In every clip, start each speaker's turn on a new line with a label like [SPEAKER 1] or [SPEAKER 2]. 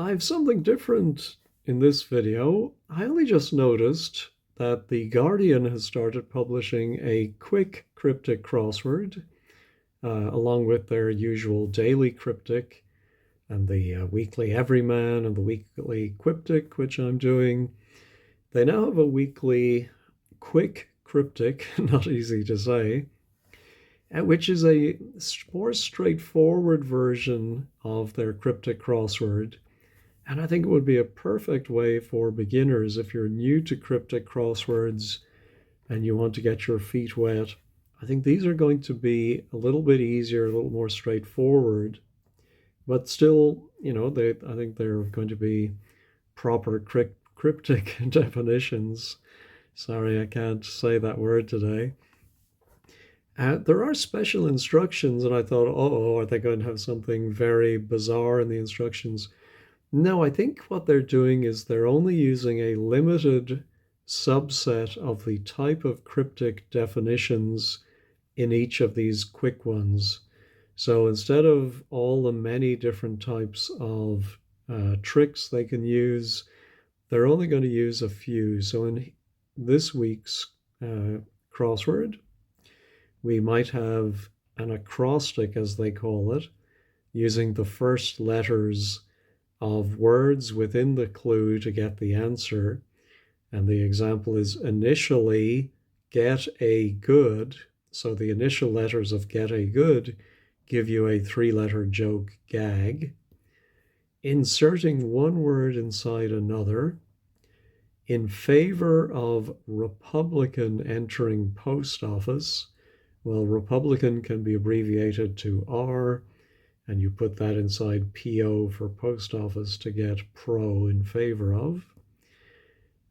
[SPEAKER 1] I have something different in this video. I only just noticed that The Guardian has started publishing a quick cryptic crossword, along with their usual daily cryptic and the weekly everyman and the weekly cryptic, which I'm doing. They now have a weekly quick cryptic, not easy to say, which is a more straightforward version of their cryptic crossword. And I think it would be a perfect way for beginners if you're new to cryptic crosswords and you want to get your feet wet. I think these are going to be a little bit easier, a little more straightforward, but still, I think they're going to be proper cryptic definitions. Sorry, I can't say that word today. There are special instructions, and I thought, oh, are they going to have something very bizarre in the instructions? No, I think what they're doing is they're only using a limited subset of the type of cryptic definitions in each of these quick ones. So instead of all the many different types of tricks they can use, they're only going to use a few. So in this week's crossword, we might have an acrostic, as they call it, using the first letters of words within the clue to get the answer. And the example is initially get a good. So the initial letters of get a good give you a three-letter joke gag. Inserting one word inside another. In favor of Republican entering post office. Well, Republican can be abbreviated to R, and you put that inside PO for post office to get pro, in favor of.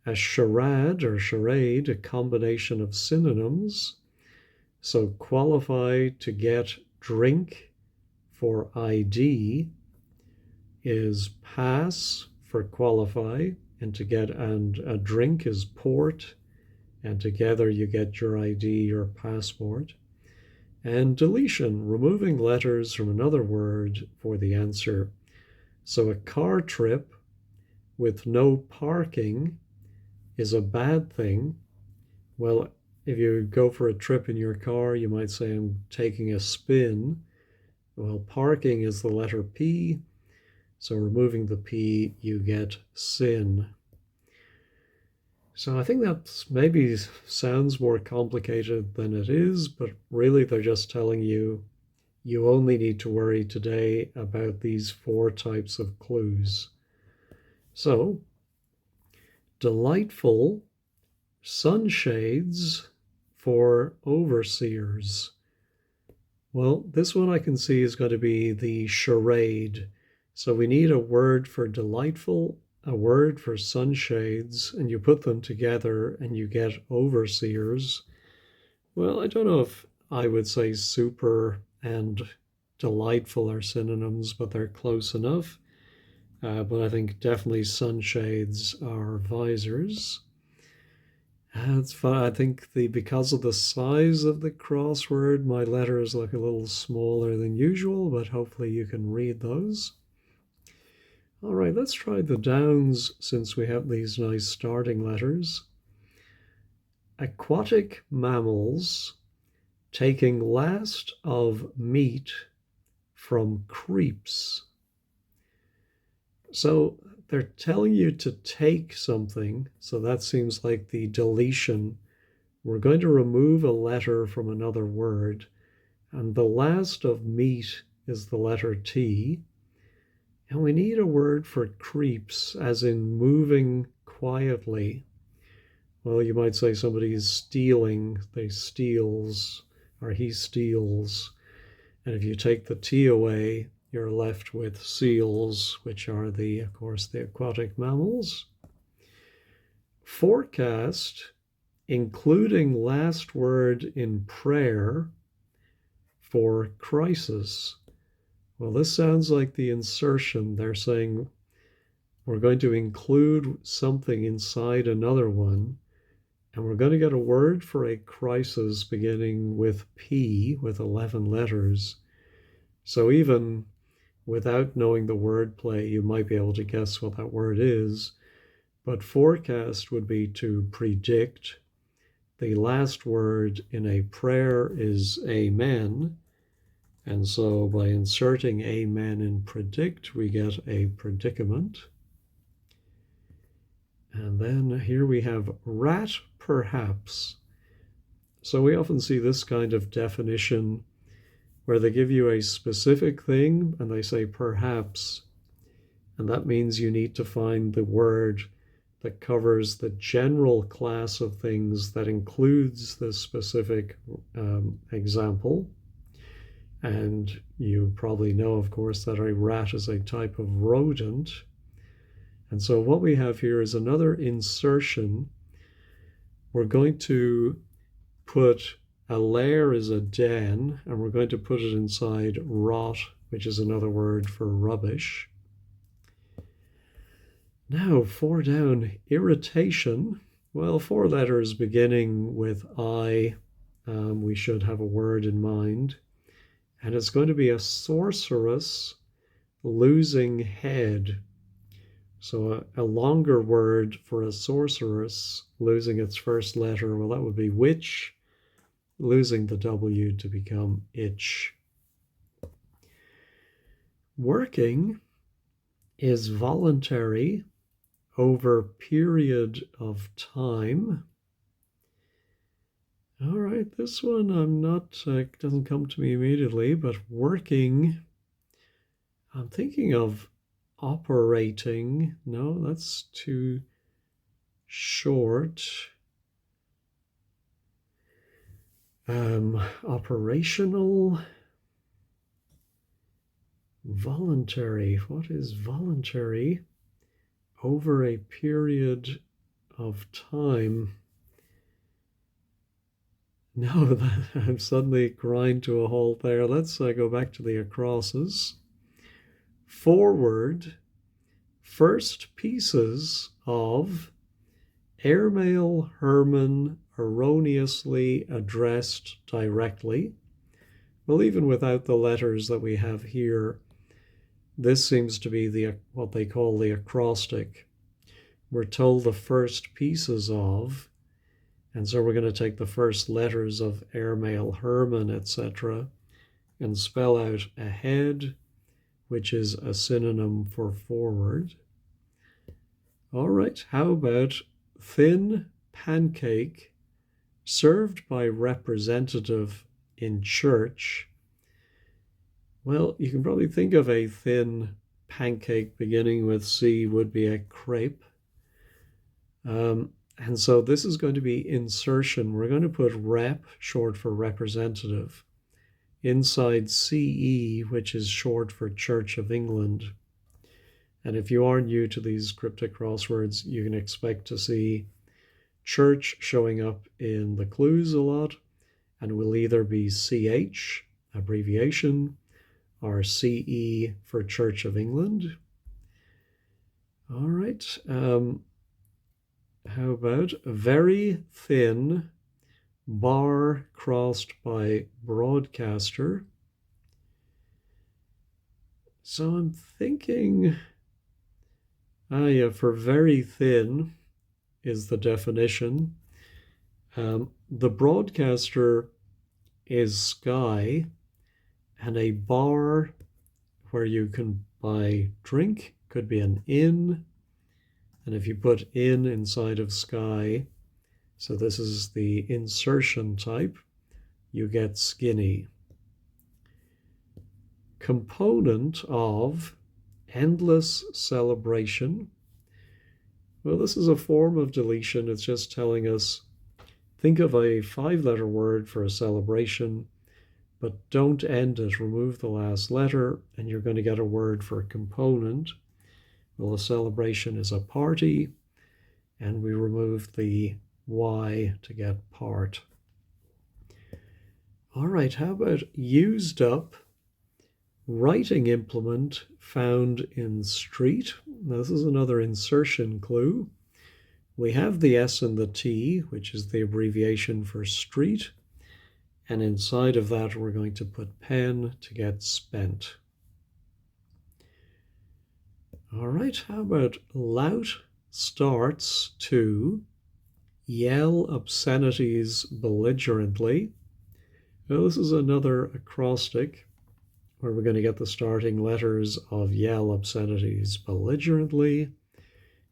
[SPEAKER 1] A charade or charade, a combination of synonyms. So qualify to get drink for ID is pass for qualify, and to get and a drink is port, and together you get your ID, your passport. And deletion, removing letters from another word for the answer. So a car trip with no parking is a bad thing. Well, if you go for a trip in your car, you might say, I'm taking a spin. Well, parking is the letter P, so removing the P, you get sin. So I think that maybe sounds more complicated than it is, but really they're just telling you you only need to worry today about these four types of clues. So, delightful sunshades for overseers. Well, this one I can see is going to be the charade. So we need a word for delightful, a word for sunshades, and you put them together and you get overseers. Well, I don't know if I would say super and delightful are synonyms, but they're close enough. But I think definitely sunshades are visors. It's fun. I think because of the size of the crossword, my letters look a little smaller than usual, but hopefully you can read those. All right, let's try the downs since we have these nice starting letters. Aquatic mammals taking last of meat from creeps. So they're telling you to take something, so that seems like the deletion. We're going to remove a letter from another word, and the last of meat is the letter T. And we need a word for creeps, as in moving quietly. Well, you might say somebody's stealing, they steals, or he steals. And if you take the T away, you're left with seals, which are of course, the aquatic mammals. Forecast, including last word in prayer for crisis. Well, this sounds like the insertion. They're saying we're going to include something inside another one, and we're going to get a word for a crisis beginning with P with 11 letters. So even without knowing the word play, you might be able to guess what that word is. But forecast would be to predict. The last word in a prayer is amen. And so by inserting amen in predict, we get a predicament. And then here we have rat perhaps. So we often see this kind of definition where they give you a specific thing and they say perhaps. And that means you need to find the word that covers the general class of things that includes the specific example. And you probably know, of course, that a rat is a type of rodent. And so what we have here is another insertion. We're going to put a lair is a den, and we're going to put it inside rot, which is another word for rubbish. Now, 4 down, irritation. Well, 4 letters beginning with I. We should have a word in mind. And it's going to be a sorceress losing head. So a longer word for a sorceress losing its first letter, well, that would be witch, losing the W to become itch. Working is voluntary over period of time. All right, this one I'm not, doesn't come to me immediately, but working, I'm thinking of operating. No, that's too short. Operational, voluntary. What is voluntary over a period of time? No, I'm suddenly grind to a halt there. Let's go back to the acrosses. Forward, first pieces of airmail Herman erroneously addressed directly. Well, even without the letters that we have here, this seems to be what they call the acrostic. We're told the first pieces of, and so we're going to take the first letters of airmail Herman, etc., and spell out ahead, which is a synonym for forward. All right, how about thin pancake served by representative in church? Well, you can probably think of a thin pancake beginning with C would be a crepe. And so this is going to be insertion. We're going to put rep, short for representative, inside CE, which is short for Church of England. And if you are new to these cryptic crosswords, you can expect to see church showing up in the clues a lot, and will either be CH, abbreviation, or CE for Church of England. All right. How about very thin bar crossed by broadcaster? So I'm thinking, for very thin is the definition. The broadcaster is Sky, and a bar where you can buy drink could be an inn. And if you put in inside of Sky, so this is the insertion type, you get skinny. Component of endless celebration. Well, this is a form of deletion. It's just telling us, think of a 5-letter word for a celebration, but don't end it. Remove the last letter, and you're going to get a word for component. Well, a celebration is a party, and we remove the Y to get part. All right, how about used up writing implement found in street? Now, this is another insertion clue. We have the S and the T, which is the abbreviation for street, and inside of that we're going to put pen to get spent. All right, how about Lout starts to yell obscenities belligerently. Now, this is another acrostic where we're going to get the starting letters of yell obscenities belligerently,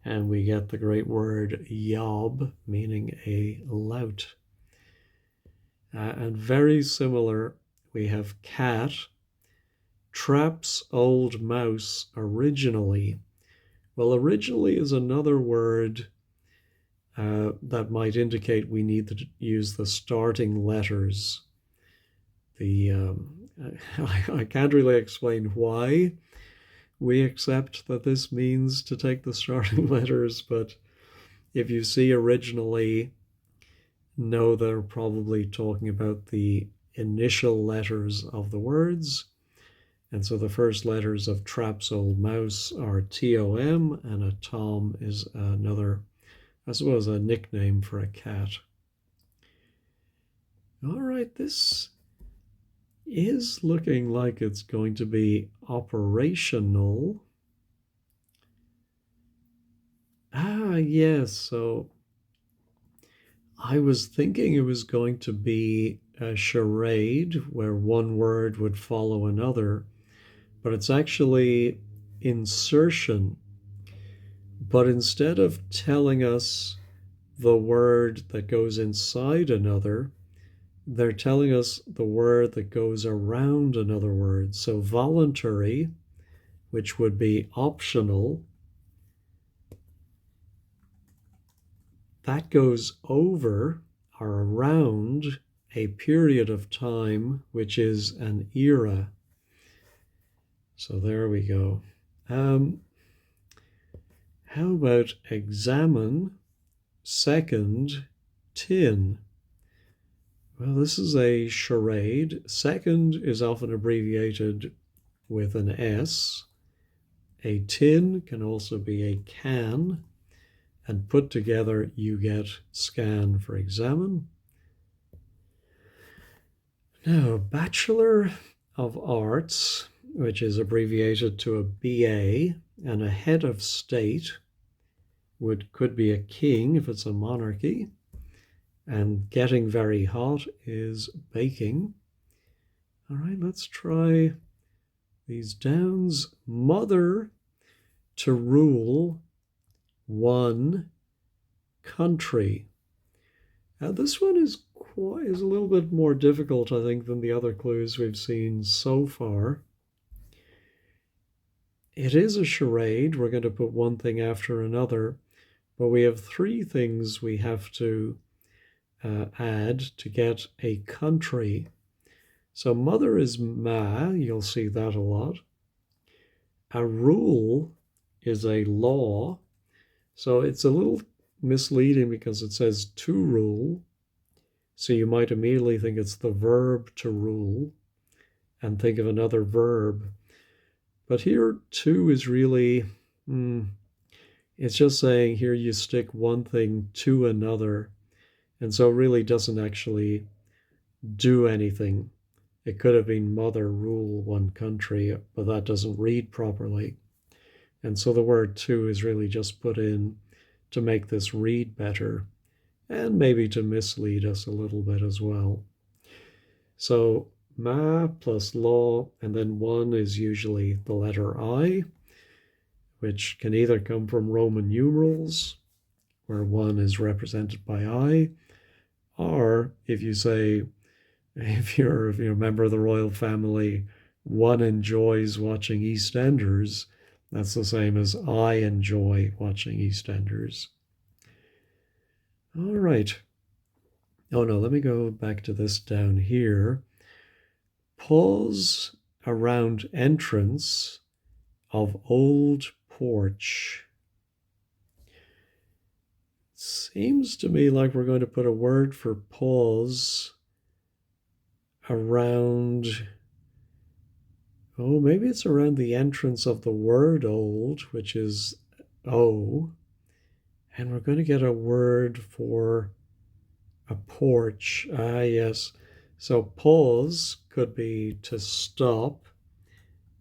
[SPEAKER 1] and we get the great word yob, meaning a lout. And very similar, we have cat, traps old mouse originally. Well, originally is another word that might indicate we need to use the starting letters. I can't really explain why we accept that this means to take the starting letters, but if you see originally, know they're probably talking about the initial letters of the words. And so the first letters of Trap's Old Mouse are Tom, and a Tom is another, I suppose, a nickname for a cat. All right, this is looking like it's going to be operational. Yes, so I was thinking it was going to be a charade where one word would follow another, but it's actually insertion. But instead of telling us the word that goes inside another, they're telling us the word that goes around another word. So voluntary, which would be optional, that goes over or around a period of time, which is an era. So there we go. How about examine, second, tin? Well, this is a charade. Second is often abbreviated with an S. A tin can also be a can, and put together you get scan for examine. Now, Bachelor of Arts, which is abbreviated to a BA, and a head of state could be a king if it's a monarchy, and getting very hot is baking. All right, let's try these downs. Mother to rule one country. Now this one is a little bit more difficult, I think, than the other clues we've seen so far. It is a charade. We're going to put one thing after another, but we have three things we have to add to get a country. So mother is ma, you'll see that a lot. A rule is a law. So it's a little misleading because it says to rule. So you might immediately think it's the verb to rule and think of another verb. But here, to is really, it's just saying here you stick one thing to another. And so it really doesn't actually do anything. It could have been mother rule one country, but that doesn't read properly. And so the word to is really just put in to make this read better and maybe to mislead us a little bit as well. So ma plus law, and then one is usually the letter I, which can either come from Roman numerals, where one is represented by I, or if you say, if you're a member of the royal family, one enjoys watching EastEnders, that's the same as I enjoy watching EastEnders. All right. Oh no, let me go back to this down here. Pause around entrance of old porch. Seems to me like we're going to put a word for pause around, oh, maybe it's around the entrance of the word old, which is O, and we're going to get a word for a porch. Yes. So pause could be to stop,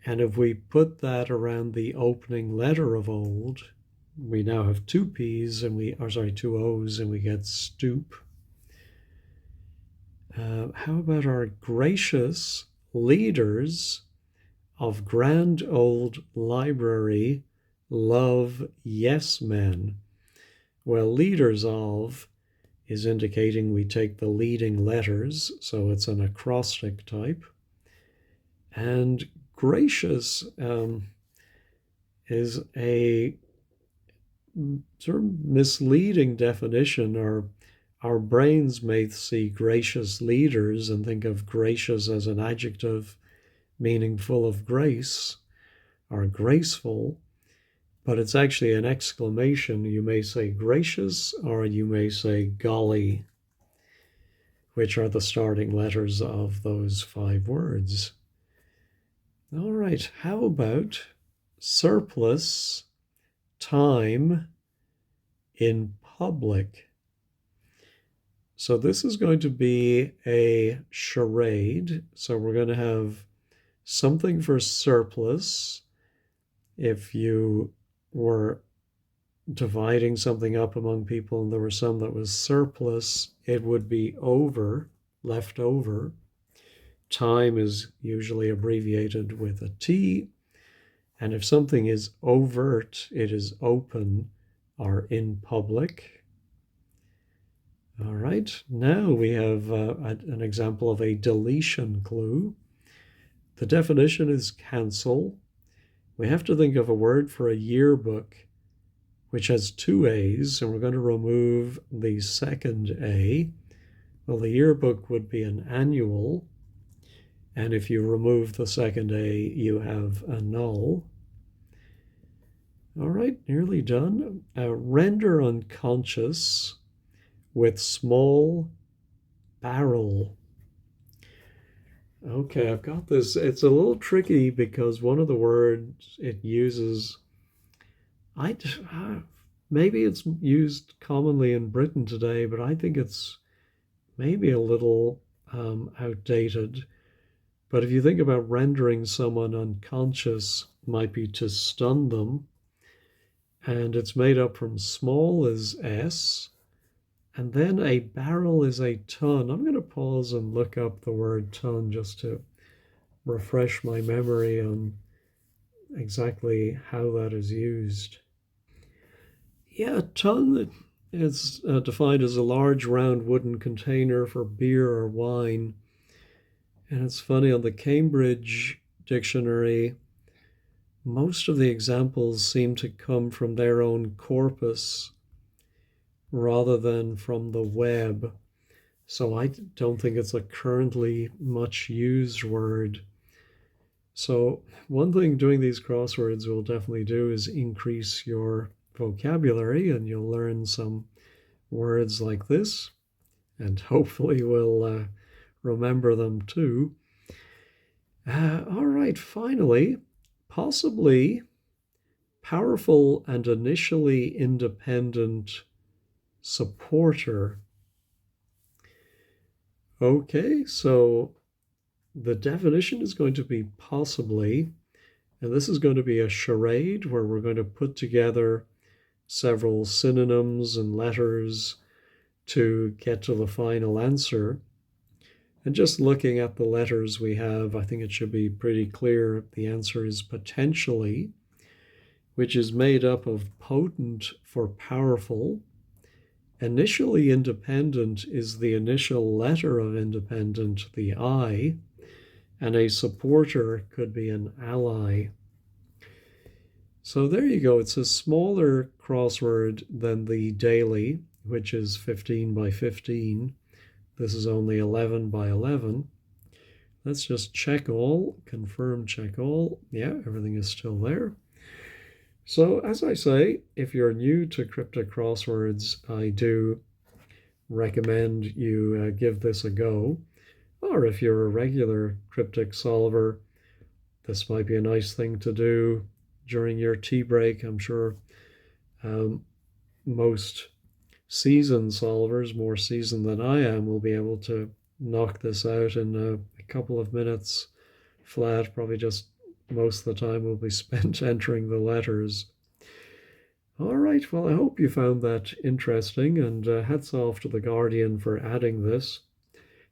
[SPEAKER 1] And if we put that around the opening letter of old, we now have two P's and two O's, and we get stoop. How about our gracious leaders of grand old library love yes men? Well, leaders of is indicating we take the leading letters, so it's an acrostic type. And gracious is a sort of misleading definition. Our brains may see gracious leaders and think of gracious as an adjective meaning full of grace or graceful, but it's actually an exclamation. You may say gracious or you may say golly, which are the starting letters of those 5 words. All right, how about surplus time in public? So this is going to be a charade. So we're going to have something for surplus. If you were dividing something up among people and there was some that was surplus, it would be over, left over. Time is usually abbreviated with a T. And if something is overt, it is open or in public. All right, now we have an example of a deletion clue. The definition is cancel. We have to think of a word for a yearbook, which has 2 A's, and we're going to remove the second A. Well, the yearbook would be an annual, and if you remove the second A, you have a null. All right, nearly done. Render unconscious with small barrel. Okay, I've got this. It's a little tricky because one of the words it uses, maybe it's used commonly in Britain today, but I think it's maybe a little outdated. But if you think about rendering someone unconscious, might be to stun them. And it's made up from small is S, and then a barrel is a ton. I'm going to pause and look up the word ton just to refresh my memory on exactly how that is used. Yeah, a ton is defined as a large round wooden container for beer or wine. And it's funny, on the Cambridge Dictionary, most of the examples seem to come from their own corpus rather than from the web. So I don't think it's a currently much used word. So one thing doing these crosswords will definitely do is increase your vocabulary, and you'll learn some words like this, and hopefully will remember them too. All right, finally, possibly powerful and initially independent supporter. Okay, so the definition is going to be possibly, and this is going to be a charade where we're going to put together several synonyms and letters to get to the final answer. And just looking at the letters we have, I think it should be pretty clear the answer is potentially, which is made up of potent for powerful. Initially independent is the initial letter of independent, the I, and a supporter could be an ally. So there you go. It's a smaller crossword than the daily, which is 15 by 15. This is only 11 by 11. Let's just check all, confirm check all. Yeah, everything is still there. So as I say, if you're new to Cryptic Crosswords, I do recommend you give this a go. Or if you're a regular cryptic solver, this might be a nice thing to do during your tea break. I'm sure most seasoned solvers, more seasoned than I am, will be able to knock this out in a couple of minutes flat, probably just most of the time will be spent entering the letters. All right, well, I hope you found that interesting, and hats off to The Guardian for adding this.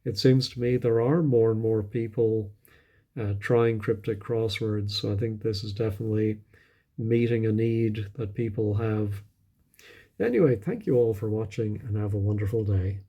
[SPEAKER 1] It seems to me there are more and more people trying cryptic crosswords, so I think this is definitely meeting a need that people have. Anyway, thank you all for watching and have a wonderful day.